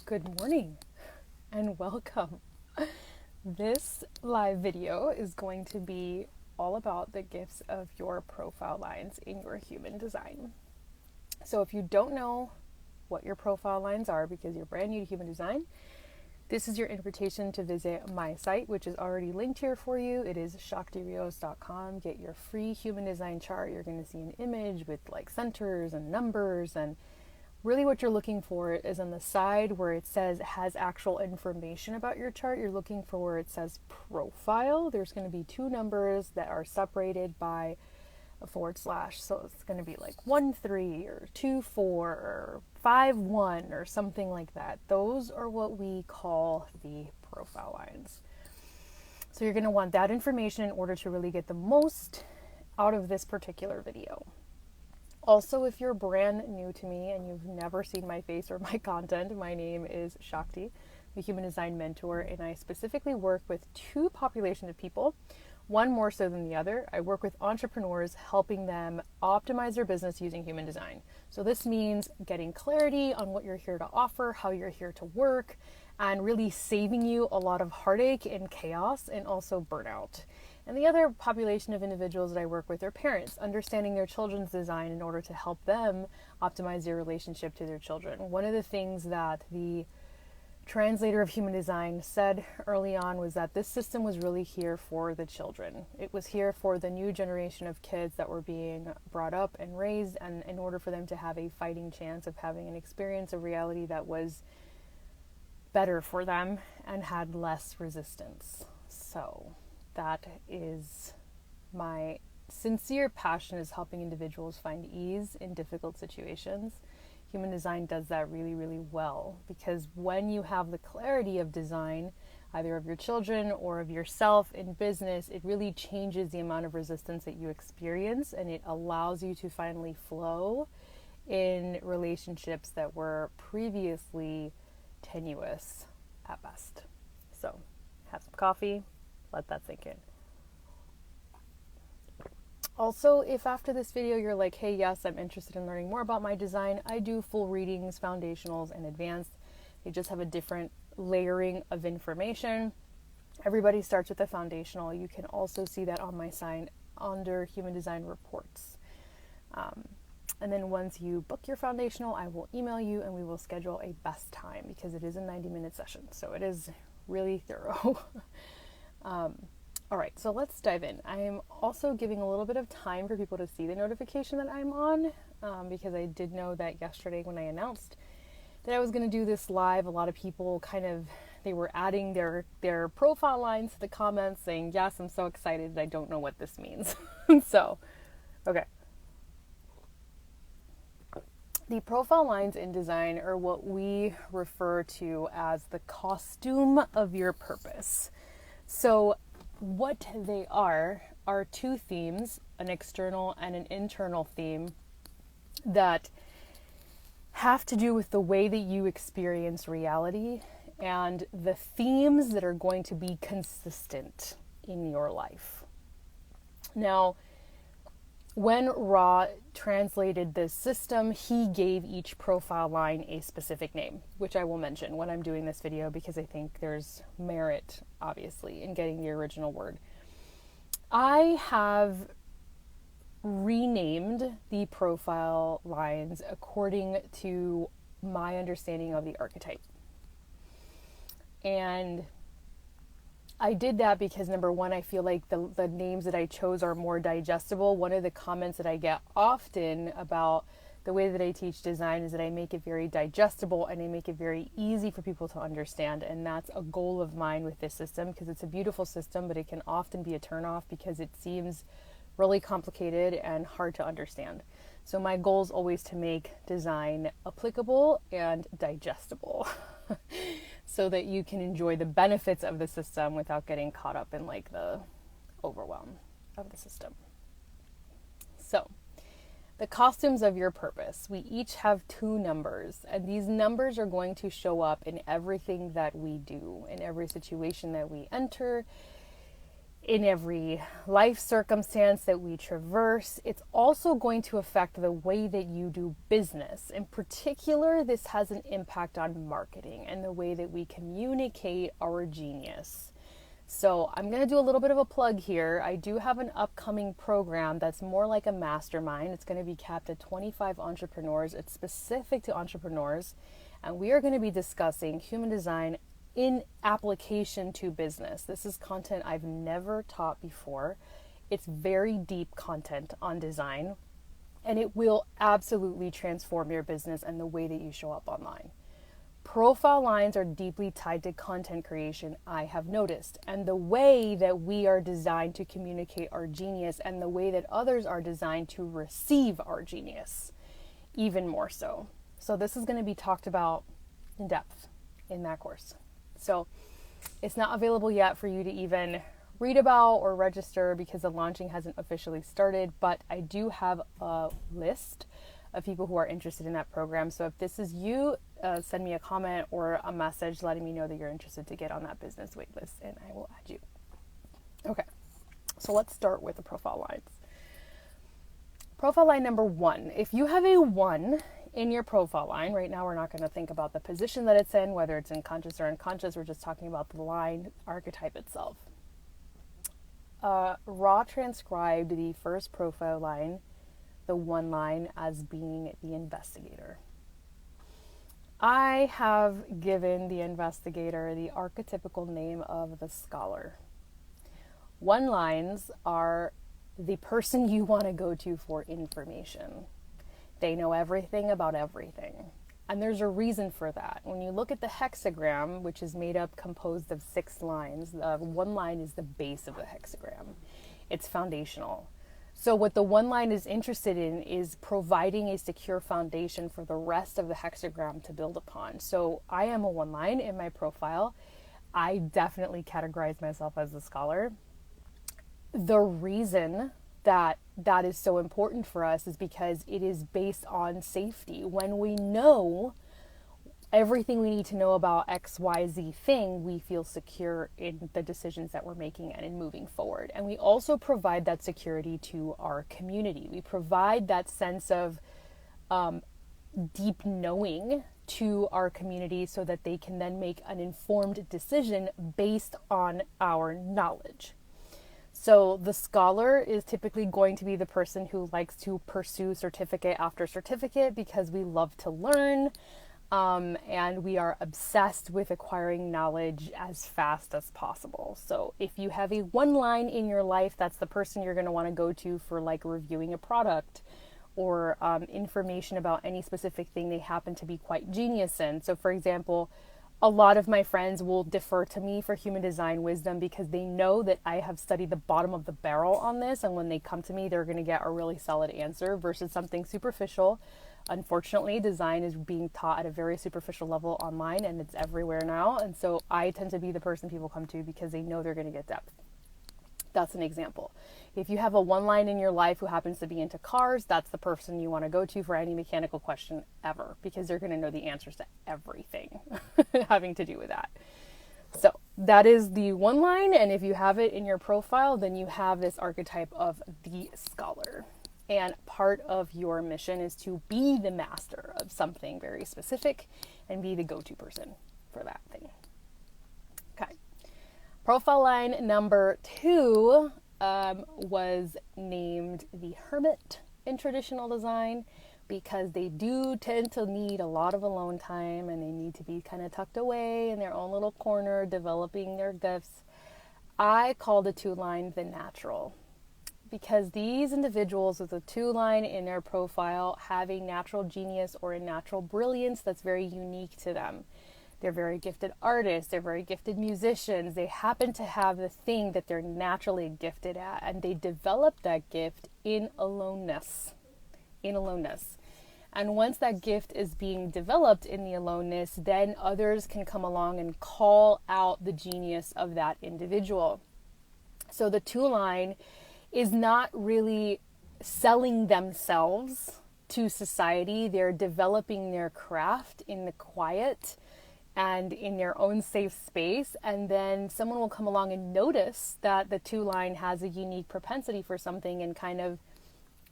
Good morning and welcome. This live video is going to be all about the gifts of your profile lines in your human design. So if you don't know what your profile lines are because you're brand new to human design, this is your invitation to visit my site, which is already linked here for you. It is shaktirios.com. Get your free human design chart. You're going to see an image with like centers and numbers, and really what you're looking for is on the side where it says has actual information about your chart. You're looking for where it says profile. There's going to be two numbers that are separated by a /. So it's going to be like 1-3 or 2-4 or 5-1 or something like that. Those are what we call the profile lines. So you're going to want that information in order to really get the most out of this particular video. Also, if you're brand new to me and you've never seen my face or my content, my name is Shakti, the human design mentor, and I specifically work with two populations of people, one more so than the other. I work with entrepreneurs, helping them optimize their business using human design. So this means getting clarity on what you're here to offer, how you're here to work, and really saving you a lot of heartache and chaos and also burnout. And the other population of individuals that I work with are parents, understanding their children's design in order to help them optimize their relationship to their children. One of the things that the translator of human design said early on was that this system was really here for the children. It was here for the new generation of kids that were being brought up and raised, and in order for them to have a fighting chance of having an experience of reality that was better for them and had less resistance. So that is my sincere passion, is helping individuals find ease in difficult situations. Human design does that really, really well, because when you have the clarity of design, either of your children or of yourself in business, it really changes the amount of resistance that you experience, and it allows you to finally flow in relationships that were previously tenuous at best. So have some coffee, let that sink in. Also, if after this video you're like, hey, yes, I'm interested in learning more about my design, I do full readings, foundationals, and advanced. They just have a different layering of information. Everybody starts with a foundational. You can also see that on my site under Human Design Reports. And then once you book your foundational, I will email you and we will schedule a best time, because it is a 90-minute session. So it is really thorough. All right, so let's dive in. I am also giving a little bit of time for people to see the notification that I'm on, because I did know that yesterday when I announced that I was going to do this live, a lot of people they were adding their profile lines to the comments saying, yes, I'm so excited, I don't know what this means. So, okay. The profile lines in design are what we refer to as the costume of your purpose. So what they are two themes, an external and an internal theme, that have to do with the way that you experience reality and the themes that are going to be consistent in your life. Now, when Ra translated this system, he gave each profile line a specific name, which I will mention when I'm doing this video, because I think there's merit, obviously, in getting the original word. I have renamed the profile lines according to my understanding of the archetype. And I did that because, number one, I feel like the names that I chose are more digestible. One of the comments that I get often about the way that I teach design is that I make it very digestible and I make it very easy for people to understand. And that's a goal of mine with this system, because it's a beautiful system, but it can often be a turnoff because it seems really complicated and hard to understand. So my goal is always to make design applicable and digestible so that you can enjoy the benefits of the system without getting caught up in like the overwhelm of the system. So the costumes of your purpose, we each have two numbers, and these numbers are going to show up in everything that we do, in every situation that we enter, in every life circumstance that we traverse. It's also going to affect the way that you do business. In particular, this has an impact on marketing and the way that we communicate our genius. So I'm going to do a little bit of a plug here. I do have an upcoming program that's more like a mastermind. It's going to be capped at 25 entrepreneurs. It's specific to entrepreneurs. And we are going to be discussing human design in application to business. This is content I've never taught before. It's very deep content on design, and it will absolutely transform your business and the way that you show up online. Profile lines are deeply tied to content creation, I have noticed, and the way that we are designed to communicate our genius and the way that others are designed to receive our genius, even more so. So this is going to be talked about in depth in that course. So it's not available yet for you to even read about or register because the launching hasn't officially started, but I do have a list of people who are interested in that program. So if this is you, send me a comment or a message letting me know that you're interested to get on that business wait list, and I will add you. Okay, so let's start with the profile lines. Profile line number 1. If you have a 1 in your profile line, right now we're not going to think about the position that it's in, whether it's in conscious or unconscious. We're just talking about the line archetype itself. Ra transcribed the first profile line, the 1 line, as being the investigator. I have given the investigator the archetypical name of the scholar. 1 lines are the person you want to go to for information. They know everything about everything. And there's a reason for that. When you look at the hexagram, which is composed of 6 lines, 1 line is the base of the hexagram. It's foundational. So what the 1 line is interested in is providing a secure foundation for the rest of the hexagram to build upon. So I am a 1 line in my profile. I definitely categorize myself as a scholar. The reason that is so important for us is because it is based on safety. When we know everything we need to know about XYZ thing, we feel secure in the decisions that we're making and in moving forward. And we also provide that security to our community. We provide that sense of deep knowing to our community so that they can then make an informed decision based on our knowledge. So the scholar is typically going to be the person who likes to pursue certificate after certificate because we love to learn, and we are obsessed with acquiring knowledge as fast as possible. So if you have a 1 line in your life, that's the person you're going to want to go to for like reviewing a product or information about any specific thing they happen to be quite genius in. So for example, a lot of my friends will defer to me for human design wisdom because they know that I have studied the bottom of the barrel on this, and when they come to me, they're going to get a really solid answer versus something superficial. Unfortunately, design is being taught at a very superficial level online, and it's everywhere now, and so I tend to be the person people come to because they know they're going to get depth. That's an example. If you have a 1 line in your life who happens to be into cars, that's the person you want to go to for any mechanical question ever, because they're going to know the answers to everything having to do with that. So that is the 1 line, and if you have it in your profile, then you have this archetype of the scholar. And part of your mission is to be the master of something very specific and be the go-to person for that thing. Okay. Profile line number 2 was named the hermit in traditional design because they do tend to need a lot of alone time and they need to be kind of tucked away in their own little corner developing their gifts. I call the 2 line the natural because these individuals with a 2 line in their profile have a natural genius or a natural brilliance that's very unique to them. They're very gifted artists, they're very gifted musicians, they happen to have the thing that they're naturally gifted at, and they develop that gift in aloneness. And once that gift is being developed in the aloneness, then others can come along and call out the genius of that individual. So the 2 line is not really selling themselves to society, they're developing their craft in the quiet, and in their own safe space, and then someone will come along and notice that the 2-line has a unique propensity for something and kind of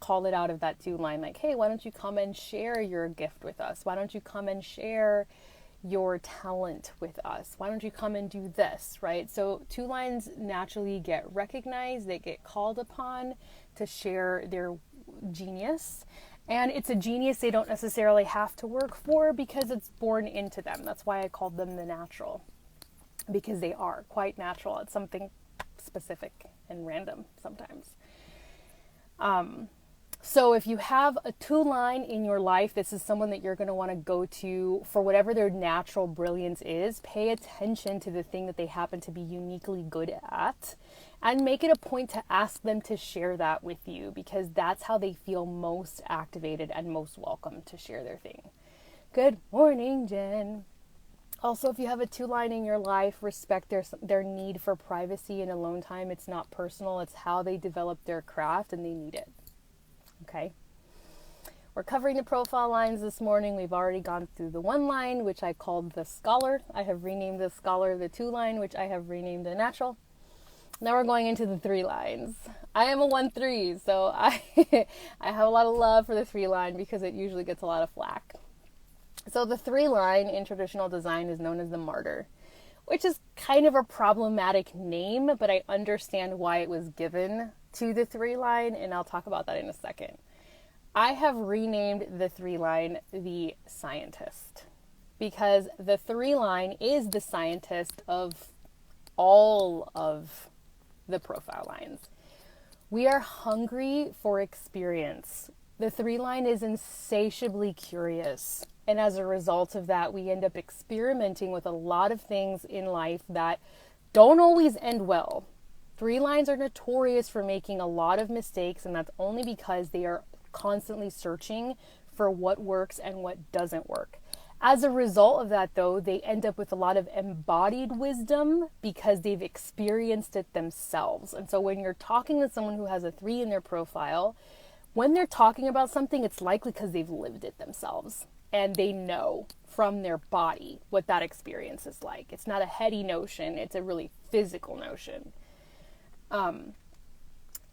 call it out of that 2-line, like, hey, why don't you come and share your gift with us? Why don't you come and share your talent with us? Why don't you come and do this, right? So 2-lines naturally get recognized, they get called upon to share their genius. And it's a genius they don't necessarily have to work for because it's born into them. That's why I called them the natural, because they are quite natural. It's something specific and random sometimes. So if you have a 2-line in your life, this is someone that you're going to want to go to for whatever their natural brilliance is. Pay attention to the thing that they happen to be uniquely good at, and make it a point to ask them to share that with you, because that's how they feel most activated and most welcome to share their thing. Good morning, Jen. Also, if you have a 2-line in your life, respect their need for privacy and alone time. It's not personal. It's how they develop their craft, and they need it. Okay. We're covering the profile lines this morning. We've already gone through the 1-line, which I called the scholar. I have renamed the scholar. The 2-line, which I have renamed the natural. Now we're going into the 3-lines. I am a 1-3, so I have a lot of love for the 3-line because it usually gets a lot of flack. So the 3-line in traditional design is known as the martyr, which is kind of a problematic name, but I understand why it was given to the 3-line, and I'll talk about that in a second. I have renamed the 3-line the scientist, because the 3-line is the scientist of all of the profile lines. We are hungry for experience. The 3-line is insatiably curious. And as a result of that, we end up experimenting with a lot of things in life that don't always end well. 3-lines are notorious for making a lot of mistakes, and that's only because they are constantly searching for what works and what doesn't work. As a result of that, though, they end up with a lot of embodied wisdom because they've experienced it themselves. And so when you're talking to someone who has a 3 in their profile, when they're talking about something, it's likely because they've lived it themselves. And they know from their body what that experience is like. It's not a heady notion. It's a really physical notion.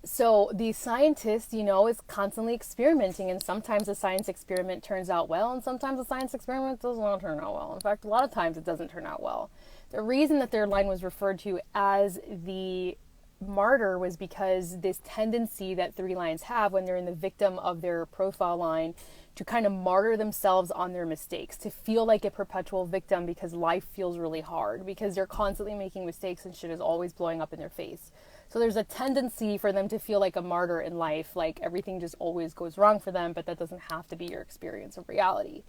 So the scientist, is constantly experimenting, and sometimes the science experiment turns out well, and sometimes the science experiment does not turn out well. In fact, a lot of times it doesn't turn out well. The reason that their line was referred to as the martyr was because this tendency that 3-lines have when they're in the victim of their profile line to kind of martyr themselves on their mistakes, to feel like a perpetual victim because life feels really hard, because they're constantly making mistakes and shit is always blowing up in their face. So there's a tendency for them to feel like a martyr in life, like everything just always goes wrong for them, but that doesn't have to be your experience of reality.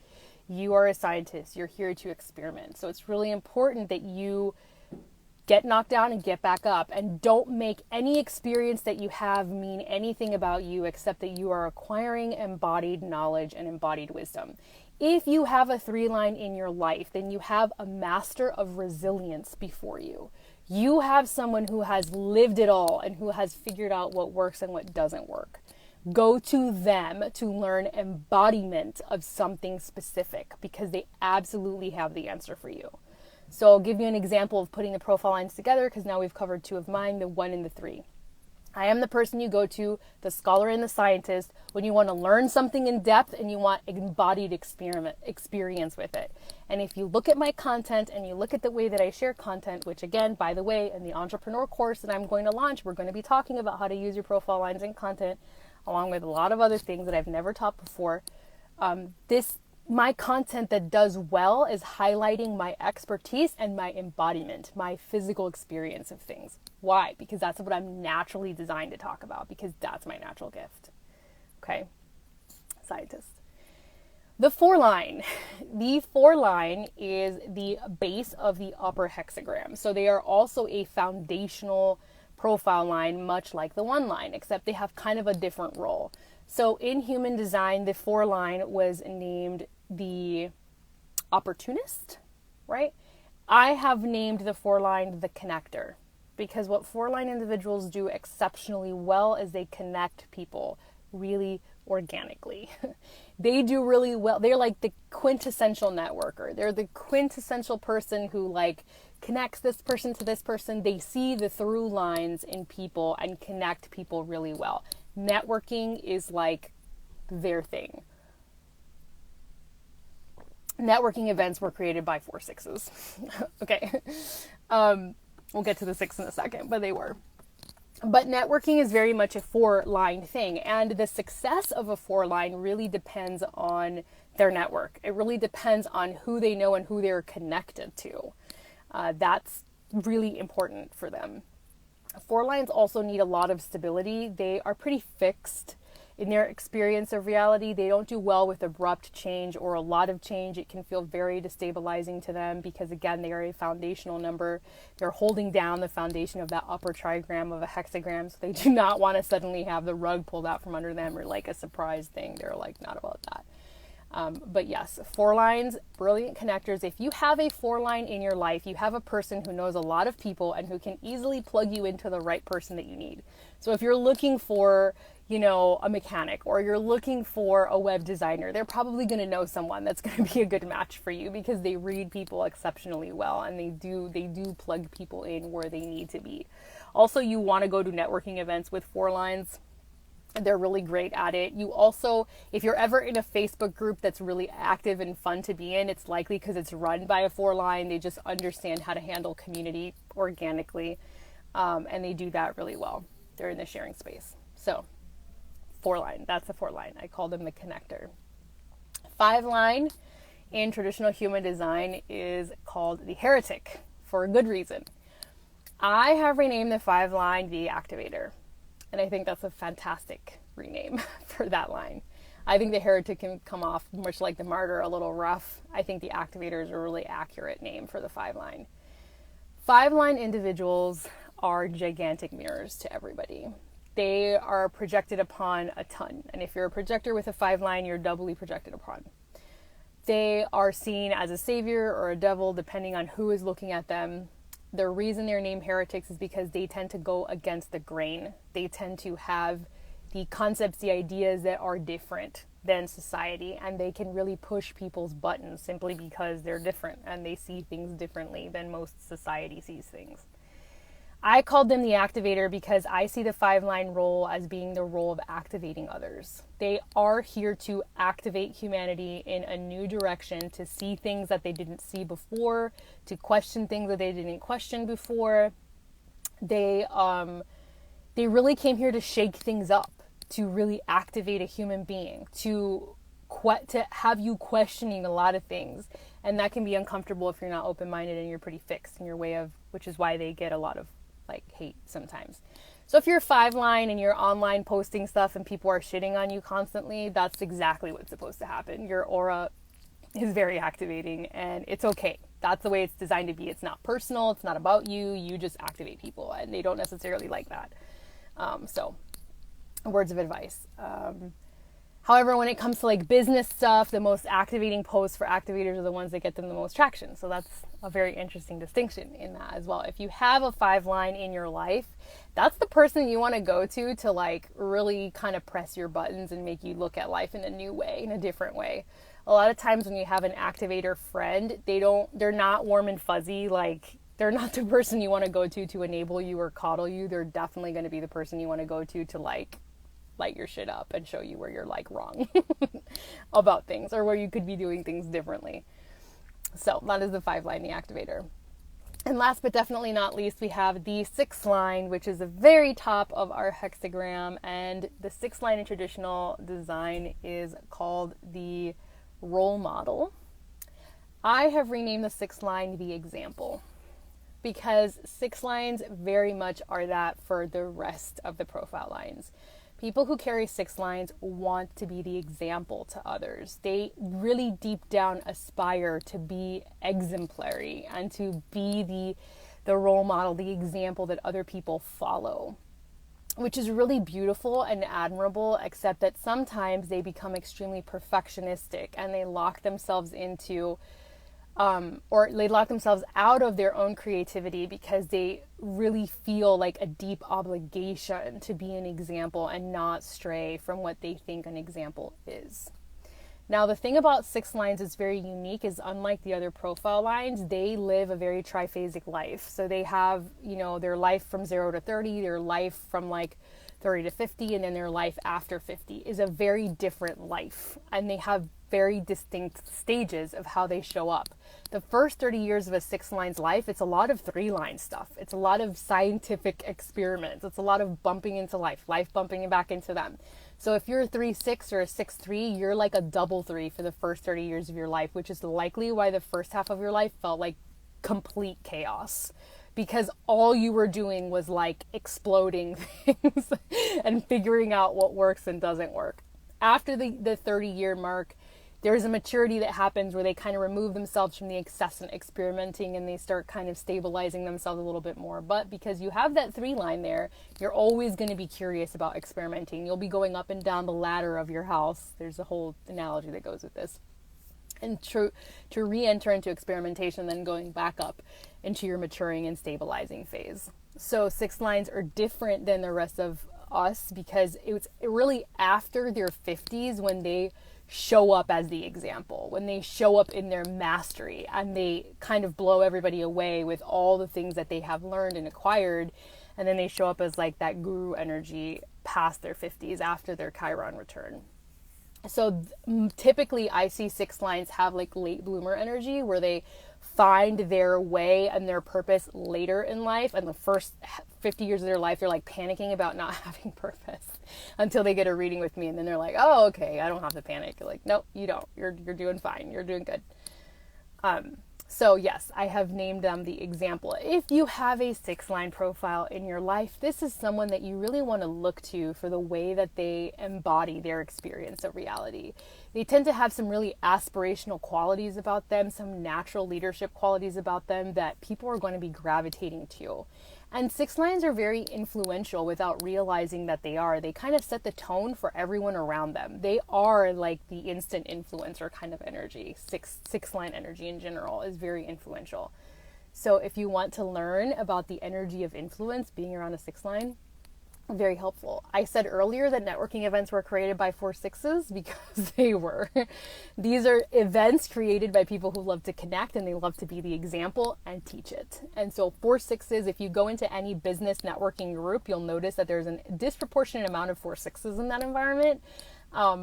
You are a scientist. You're here to experiment. So it's really important that you get knocked down and get back up, and don't make any experience that you have mean anything about you except that you are acquiring embodied knowledge and embodied wisdom. If you have a 3-line in your life, then you have a master of resilience before you. You have someone who has lived it all and who has figured out what works and what doesn't work. Go to them to learn embodiment of something specific, because they absolutely have the answer for you. So I'll give you an example of putting the profile lines together, because now we've covered 2 of mine, the 1 and the 3. I am the person you go to, the scholar and the scientist, when you want to learn something in depth and you want embodied experience with it. And if you look at my content and you look at the way that I share content, which again, by the way, in the entrepreneur course that I'm going to launch, we're going to be talking about how to use your profile lines in content, along with a lot of other things that I've never taught before. My content that does well is highlighting my expertise and my embodiment, my physical experience of things. Why? Because that's what I'm naturally designed to talk about, because that's my natural gift. Okay? Scientist. The 4-line. The 4-line is the base of the upper hexagram. So they are also a foundational profile line, much like the 1-line, except they have kind of a different role. So in human design, the 4-line was named the opportunist, right? I have named the 4-line the connector, because what 4-line individuals do exceptionally well is they connect people really organically. They do really well. They're like the quintessential networker. They're the quintessential person who like connects this person to this person. They see the through lines in people and connect people really well. Networking is like their thing. Networking events were created by 4-6s. Okay. We'll get to the 6 in a second, but they were. But networking is very much a 4-line thing. And the success of a 4-line really depends on their network. It really depends on who they know and who they're connected to. That's really important for them. 4-lines also need a lot of stability. They are pretty fixed in their experience of reality. They don't do well with abrupt change or a lot of change. It can feel very destabilizing to them because, again, they are a foundational number. They're holding down the foundation of that upper trigram of a hexagram, so they do not want to suddenly have the rug pulled out from under them or like a surprise thing. They're like not about that. But yes, 4-lines, brilliant connectors. If you have a 4-line in your life, you have a person who knows a lot of people and who can easily plug you into the right person that you need. So if you're looking for, you know, a mechanic or you're looking for a web designer, they're probably going to know someone that's going to be a good match for you because they read people exceptionally well and they do plug people in where they need to be. Also, you want to go to networking events with 4-lines. They're really great at it. You also, if you're ever in a Facebook group that's really active and fun to be in, it's likely because it's run by a 4-line. They just understand how to handle community organically. And they do that really well. They're in the sharing space. So 4-line, that's a 4-line. I call them the connector. 5-line in traditional human design is called the heretic for a good reason. I have renamed the 5-line the activator. And I think that's a fantastic rename for that line. I think the heretic can come off much like the martyr, a little rough. I think the activator is a really accurate name for the 5-line. 5-line individuals are gigantic mirrors to everybody. They are projected upon a ton. And if you're a projector with a 5-line, you're doubly projected upon. They are seen as a savior or a devil, depending on who is looking at them. The reason they're named heretics is because they tend to go against the grain. They tend to have the concepts, the ideas that are different than society, and they can really push people's buttons simply because they're different and they see things differently than most society sees things. I called them the activator because I see the 5-line role as being the role of activating others. They are here to activate humanity in a new direction, to see things that they didn't see before, to question things that they didn't question before. They really came here to shake things up, to really activate a human being, to have you questioning a lot of things. And that can be uncomfortable if you're not open-minded and you're pretty fixed in your way of, which is why they get a lot of hate sometimes. So if you're 5-line and you're online posting stuff and people are shitting on you constantly, that's exactly what's supposed to happen. Your aura is very activating and it's okay. That's the way it's designed to be. It's not personal. It's not about you. You just activate people and they don't necessarily like that. So words of advice. However, when it comes to business stuff, the most activating posts for activators are the ones that get them the most traction. So that's a very interesting distinction in that as well. If you have a 5-line in your life, that's the person you want to go to really kind of press your buttons and make you look at life in a new way, in a different way. A lot of times when you have an activator friend, they're not warm and fuzzy. They're not the person you want to go to enable you or coddle you. They're definitely going to be the person you want to go to light your shit up and show you where you're wrong about things or where you could be doing things differently. So that is the 5-line, the activator. And last but definitely not least, we have the 6-line, which is the very top of our hexagram. And the 6-line in traditional design is called the role model. I have renamed the 6-line the example because 6-lines very much are that for the rest of the profile lines. People who carry 6-lines want to be the example to others. They really deep down aspire to be exemplary and to be the role model, the example that other people follow, which is really beautiful and admirable, except that sometimes they become extremely perfectionistic and they lock themselves into or they lock themselves out of their own creativity because they really feel like a deep obligation to be an example and not stray from what they think an example is. Now, the thing about six lines is very unique is unlike the other profile lines, they live a very triphasic life. So they have, their life from 0 to 30, their life from like 30 to 50, and then their life after 50 is a very different life. And they have very distinct stages of how they show up. The first 30 years of a six lines life, it's a lot of three line stuff. It's a lot of scientific experiments. It's a lot of bumping into life bumping back into them. So if you're a 3-6 or a 6-3, you're like a double 3 for the first 30 years of your life, which is likely why the first half of your life felt like complete chaos. Because all you were doing was like exploding things and figuring out what works and doesn't work. After the 30-year mark, there's a maturity that happens where they kind of remove themselves from the incessant experimenting and they start kind of stabilizing themselves a little bit more. But because you have that 3 line there, you're always going to be curious about experimenting. You'll be going up and down the ladder of your house. There's a whole analogy that goes with this. And to re-enter into experimentation, then going back up into your maturing and stabilizing phase. So 6 lines are different than the rest of us because it's really after their 50s when they show up as the example, when they show up in their mastery and they kind of blow everybody away with all the things that they have learned and acquired. And then they show up as like that guru energy past their 50s after their Chiron return. So typically I see 6 lines have like late bloomer energy where they find their way and their purpose later in life, and the first 50 years of their life they're like panicking about not having purpose until they get a reading with me, and then they're like, oh, okay, I don't have to panic. Like, nope, you don't. You're doing fine. You're doing good. So yes, I have named them the example. If you have a 6 line profile in your life, this is someone that you really want to look to for the way that they embody their experience of reality. They tend to have some really aspirational qualities about them, some natural leadership qualities about them that people are going to be gravitating to. And 6 lines are very influential without realizing that they are. They kind of set the tone for everyone around them. They are like the instant influencer kind of energy. Six line energy in general is very influential. So if you want to learn about the energy of influence being around a 6 line, very helpful. I said earlier that networking events were created by 4-6s because they were. These are events created by people who love to connect and they love to be the example and teach it. And so 4-6s, if you go into any business networking group, you'll notice that there's a disproportionate amount of 4-6s in that environment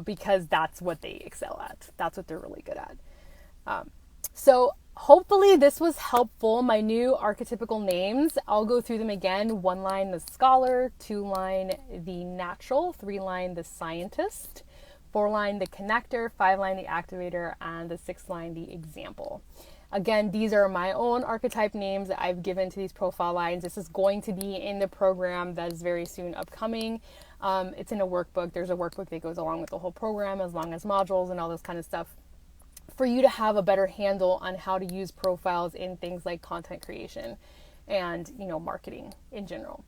because that's what they excel at. That's what they're really good at. So hopefully this was helpful. My new archetypical names, I'll go through them again. 1 line, the scholar. 2 line, the natural. 3 line, the scientist. 4 line, the connector. 5 line, the activator. And the 6 line, the example. Again, these are my own archetype names that I've given to these profile lines. This is going to be in the program that is very soon upcoming. It's in a workbook. There's a workbook that goes along with the whole program, as long as modules and all this kind of stuff, for you to have a better handle on how to use profiles in things like content creation and, marketing in general.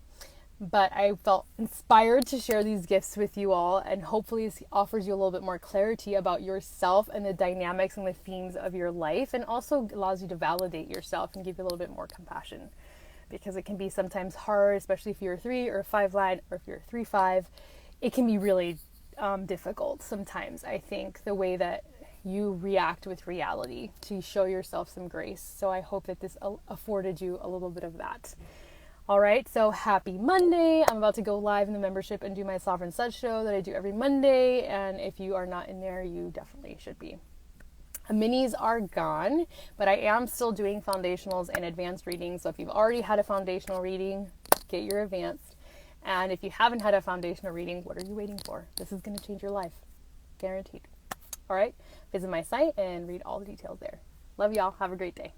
But I felt inspired to share these gifts with you all, and hopefully this offers you a little bit more clarity about yourself and the dynamics and the themes of your life, and also allows you to validate yourself and give you a little bit more compassion, because it can be sometimes hard, especially if you're a 3 or a 5 line, or if you're a 3-5, it can be really difficult sometimes, I think, the way that you react with reality, to show yourself some grace. So I hope that this afforded you a little bit of that. All right, so happy Monday. I'm about to go live in the membership and do my Sovereign Sun show that I do every Monday. And if you are not in there, you definitely should be. Minis are gone, but I am still doing foundationals and advanced readings. So if you've already had a foundational reading, get your advanced. And if you haven't had a foundational reading, what are you waiting for? This is going to change your life. Guaranteed. All right, visit my site and read all the details there. Love y'all. Have a great day.